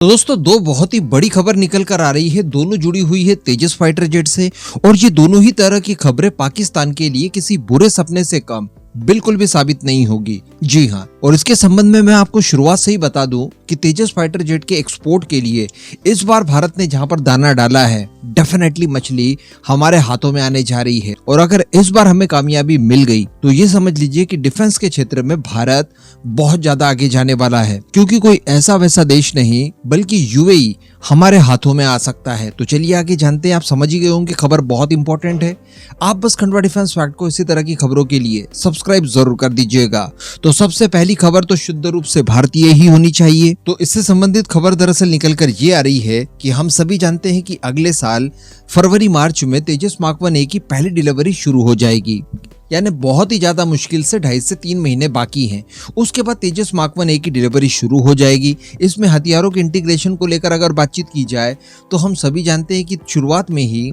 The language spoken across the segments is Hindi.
तो दोस्तों दो बहुत ही बड़ी खबर निकल कर आ रही है। दोनों जुड़ी हुई है तेजस फाइटर जेट से और ये दोनों ही तरह की खबरें पाकिस्तान के लिए किसी बुरे सपने से कम बिल्कुल भी साबित नहीं होगी। जी हाँ, और इसके संबंध में मैं आपको शुरुआत से ही बता दूं कि तेजस फाइटर जेट के एक्सपोर्ट के लिए इस बार भारत ने जहां पर दाना डाला है, डेफिनेटली मछली हमारे हाथों में आने जा रही है। और अगर इस बार हमें कामयाबी मिल गई तो ये समझ लीजिए कि डिफेंस के क्षेत्र में भारत बहुत ज्यादा आगे जाने वाला है, क्योंकि कोई ऐसा वैसा देश नहीं बल्कि यूएई हमारे हाथों में आ सकता है। तो चलिए आगे जानते हैं। आप समझ ही गए होंगे खबर बहुत इंपॉर्टेंट है। आप बस खंडवा डिफेंस फैक्ट को इसी तरह की खबरों के लिए सब्सक्राइब जरूर कर दीजिएगा। तो सबसे पहली खबर तो शुद्ध रूप से भारतीय ही होनी चाहिए। तो इससे संबंधित खबर दरअसल निकल कर ये आ रही है कि हम सभी जानते हैं कि अगले साल फरवरी मार्च में तेजस मार्क 1A की पहली डिलीवरी शुरू हो जाएगी, यानी बहुत ही ज्यादा मुश्किल से 2.5 से 3 महीने बाकी हैं। उसके बाद तेजस मार्क 1A की डिलीवरी शुरू हो जाएगी। इसमें हथियारों के इंटीग्रेशन को लेकर अगर बातचीत की जाए तो हम सभी जानते हैं कि शुरुआत में ही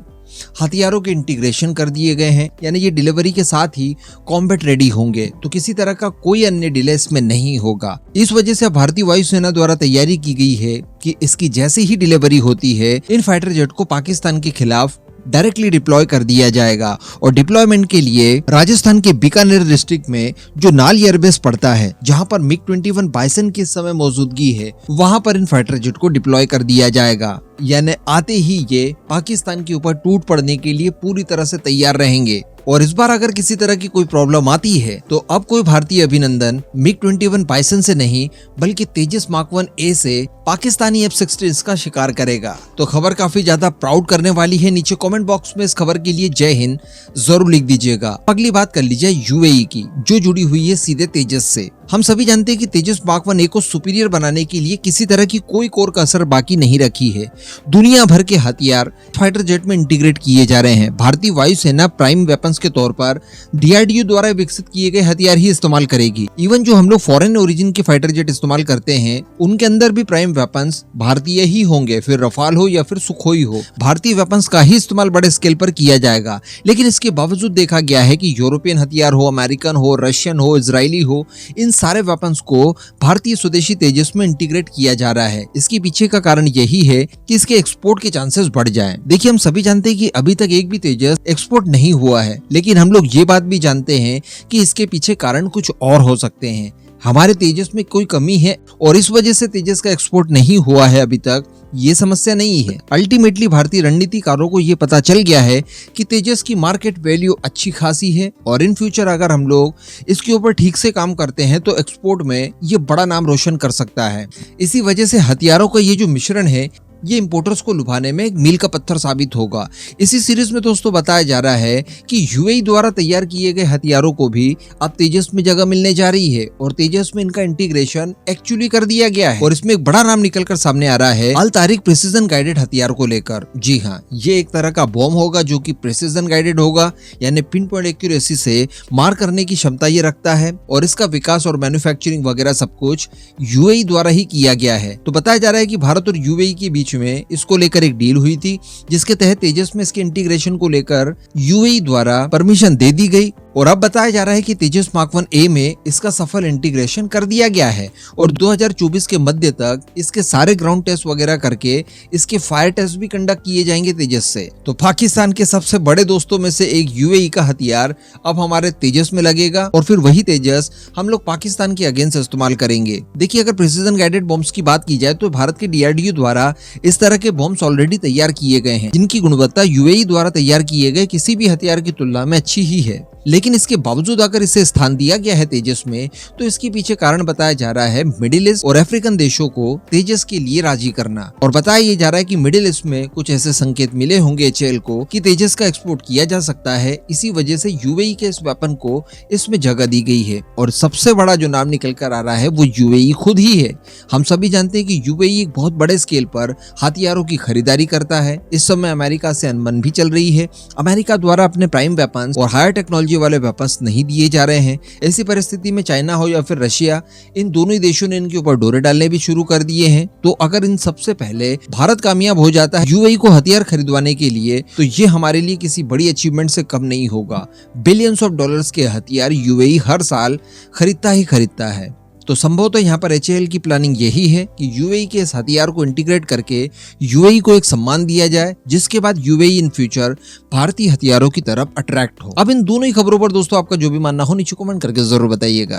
हथियारों के इंटीग्रेशन कर दिए गए हैं, यानी ये डिलीवरी के साथ ही कॉम्बैट रेडी होंगे, तो किसी तरह का कोई अन्य डिले इसमें नहीं होगा। इस वजह से भारतीय वायुसेना द्वारा तैयारी की गई है कि इसकी जैसे ही डिलीवरी होती है इन फाइटर जेट को पाकिस्तान के खिलाफ डायरेक्टली डिप्लॉय कर दिया जाएगा। और डिप्लॉयमेंट के लिए राजस्थान के बीकानेर डिस्ट्रिक्ट में जो नाल एयरबेस पड़ता है, जहां पर MiG-21 बाइसन की इस समय मौजूदगी है, वहां पर इन फाइटर जेट को डिप्लॉय कर दिया जाएगा। यानी आते ही ये पाकिस्तान के ऊपर टूट पड़ने के लिए पूरी तरह से तैयार रहेंगे। और इस बार अगर किसी तरह की कोई प्रॉब्लम आती है तो अब कोई भारतीय अभिनंदन MiG-21 बाइसन से नहीं बल्कि तेजस मार्क 1A से पाकिस्तानी F-16 का शिकार करेगा। तो खबर काफी ज्यादा प्राउड करने वाली है। नीचे कमेंट बॉक्स में इस खबर के लिए जय हिंद जरूर लिख दीजिएगा। अगली बात कर लीजिए यूएई की, जो जुड़ी हुई है सीधे तेजस से। हम सभी जानते हैं कि तेजस मार्क 1A को सुपीरियर बनाने के लिए किसी तरह की कोई कोर कसर बाकी नहीं रखी है। दुनिया भर के हथियार फाइटर जेट में इंटीग्रेट किए जा रहे हैं। भारतीय वायुसेना प्राइम वेपन्स के तौर पर DRDO द्वारा विकसित किए गए हथियार ही इस्तेमाल करेगी। इवन जो हम लोग फॉरेन ओरिजिन के फाइटर जेट इस्तेमाल करते हैं उनके अंदर भी प्राइम वेपन्स भारतीय ही होंगे, फिर रफाल हो या फिर सुखोई हो, भारतीय वेपन्स का ही इस्तेमाल बड़े स्केल पर किया जाएगा। लेकिन इसके बावजूद देखा गया है कि यूरोपियन हथियार हो, अमेरिकन हो, रशियन हो, इजरायली हो, इन सारे वेपन्स को भारतीय स्वदेशी तेजस में इंटीग्रेट किया जा रहा है। इसके पीछे का कारण यही है कि इसके एक्सपोर्ट के चांसेस बढ़ जाएं। देखिए, हम सभी जानते हैं कि अभी तक एक भी तेजस एक्सपोर्ट नहीं हुआ है, लेकिन हम लोग ये बात भी जानते हैं कि इसके पीछे कारण कुछ और हो सकते हैं। हमारे तेजस में कोई कमी है और इस वजह से तेजस का एक्सपोर्ट नहीं हुआ है अभी तक, ये समस्या नहीं है। अल्टीमेटली भारतीय रणनीतिकारों को ये पता चल गया है कि तेजस की मार्केट वैल्यू अच्छी खासी है और इन फ्यूचर अगर हम लोग इसके ऊपर ठीक से काम करते हैं तो एक्सपोर्ट में ये बड़ा नाम रोशन कर सकता है। इसी वजह से हथियारों का ये जो मिश्रण है ये इंपोर्टर्स को लुभाने में एक मील का पत्थर साबित होगा। इसी सीरीज में दोस्तों बताया जा रहा है कि यूएई द्वारा तैयार किए गए हथियारों को भी अब तेजस में जगह मिलने जा रही है और तेजस में इनका इंटीग्रेशन एक्चुअली कर दिया गया है। और इसमें एक बड़ा नाम निकलकर सामने आ रहा है अल तारिक प्रिसीजन गाइडेड हथियार को लेकर। जी हाँ, ये एक तरह का बॉम्ब होगा जो कि प्रिसीजन गाइडेड होगा, यानी पिन पॉइंट एक्यूरेसी से मार करने की क्षमता ये रखता है और इसका विकास और मैन्युफैक्चरिंग वगैरह सब कुछ यूएई द्वारा ही किया गया है। तो बताया जा रहा है कि भारत और यूएई के बीच में इसको लेकर एक डील हुई थी, जिसके तहत तेजस में इसके इंटीग्रेशन को लेकर यूएई द्वारा परमिशन दे दी गई और अब बताया जा रहा है कि तेजस मार्क 1A में इसका सफल इंटीग्रेशन कर दिया गया है और 2024 के मध्य तक इसके सारे ग्राउंड टेस्ट वगैरह करके इसके फायर टेस्ट भी कंडक्ट किए जाएंगे तेजस से। तो पाकिस्तान के सबसे बड़े दोस्तों में से एक यूएई का हथियार अब हमारे तेजस में लगेगा और फिर वही तेजस हम लोग पाकिस्तान के अगेंस्ट इस्तेमाल करेंगे। देखिए, अगर प्रिसीजन गाइडेड बॉम्ब्स की बात की जाए तो भारत के DRDO द्वारा इस तरह के बॉम्ब्स ऑलरेडी तैयार किए गए हैं, जिनकी गुणवत्ता यूएई द्वारा तैयार किए गए किसी भी हथियार की तुलना में अच्छी ही है। लेकिन इसके बावजूद अगर इसे स्थान दिया गया है तेजस में तो इसके पीछे कारण बताया जा रहा है मिडिल ईस्ट और अफ्रीकन देशों को तेजस के लिए राजी करना। और बताया ये जा रहा है कि मिडिल ईस्ट में कुछ ऐसे संकेत मिले होंगे HAL को कि तेजस का एक्सपोर्ट किया जा सकता है। इसी वजह से यूएई के इस वेपन को इसमें जगह दी गई है और सबसे बड़ा जो नाम निकल कर आ रहा है वो यूएई खुद ही है। हम सभी जानते हैं कि यूएई एक बहुत बड़े स्केल पर हथियारों की खरीदारी करता है। इस समय अमेरिका से अनबन भी चल रही है। अमेरिका द्वारा अपने प्राइम वेपन्स और हायर टेक्नोलॉजी वाले वेपन्स नहीं दिए जा रहे हैं। ऐसी परिस्थिति में चाइना हो या फिर रशिया, इन दोनों ही देशों ने इनके ऊपर डोरे डालने भी शुरू कर दिए हैं। तो अगर इन सबसे पहले भारत कामयाब हो जाता है यूएई को हथियार खरीदवाने के लिए तो ये हमारे लिए किसी बड़ी अचीवमेंट से कम नहीं होगा। बिलियंस ऑफ डॉलर्स के हथियार यूएई हर साल खरीदता ही खरीदता है। तो संभवतः यहाँ पर HAL की प्लानिंग यही है कि यूएई के इस हथियार को इंटीग्रेट करके यूएई को एक सम्मान दिया जाए, जिसके बाद यूएई इन फ्यूचर भारतीय हथियारों की तरफ अट्रैक्ट हो। अब इन दोनों ही खबरों पर दोस्तों आपका जो भी मानना हो नीचे कमेंट करके जरूर बताइएगा।